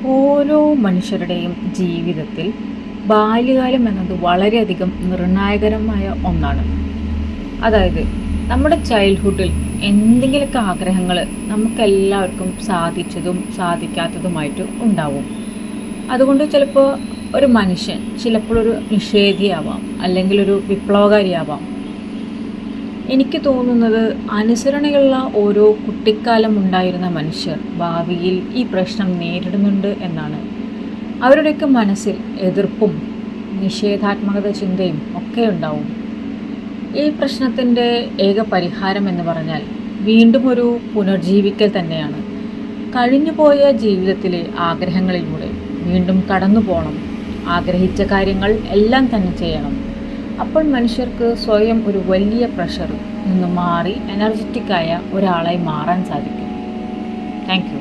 ഓരോ മനുഷ്യരുടെയും ജീവിതത്തിൽ ബാല്യകാലം എന്നത് വളരെയധികം നിർണായകരമായ ഒന്നാണ്. അതായത് നമ്മുടെ ചൈൽഡ്ഹുഡിൽ എന്തെങ്കിലുമൊക്കെ ആഗ്രഹങ്ങൾ നമുക്കെല്ലാവർക്കും സാധിച്ചതും സാധിക്കാത്തതുമായിട്ട് ഉണ്ടാവും. അതുകൊണ്ട് ചിലപ്പോൾ ഒരു മനുഷ്യൻ ചിലപ്പോൾ ഒരു നിഷേധിയാവാം, അല്ലെങ്കിൽ ഒരു വിപ്ലവകാരിയാവാം. എനിക്ക് തോന്നുന്നത് അനുസരണയുള്ള ഓരോ കുട്ടിക്കാലം ഉണ്ടായിരുന്ന മനുഷ്യർ ഭാവിയിൽ ഈ പ്രശ്നം നേരിടുന്നുണ്ട് എന്നാണ്. അവരുടെയൊക്കെ മനസ്സിൽ എതിർപ്പും നിഷേധാത്മകത ചിന്തയും ഒക്കെ ഉണ്ടാവും. ഈ പ്രശ്നത്തിൻ്റെ ഏക പരിഹാരം എന്ന് പറഞ്ഞാൽ വീണ്ടും ഒരു പുനർജീവിക്കൽ തന്നെയാണ്. കഴിഞ്ഞുപോയ ജീവിതത്തിലെ ആഗ്രഹങ്ങളിലൂടെ വീണ്ടും കടന്നു പോകണം. ആഗ്രഹിച്ച കാര്യങ്ങൾ എല്ലാം തന്നെ ചെയ്യണം. അപ്പോൾ മനുഷ്യർക്ക് സ്വയം ഒരു വലിയ പ്രഷറിൽ നിന്ന് മാറി എനർജറ്റിക്കായ ഒരാളായി മാറാൻ സാധിക്കും. Thank you.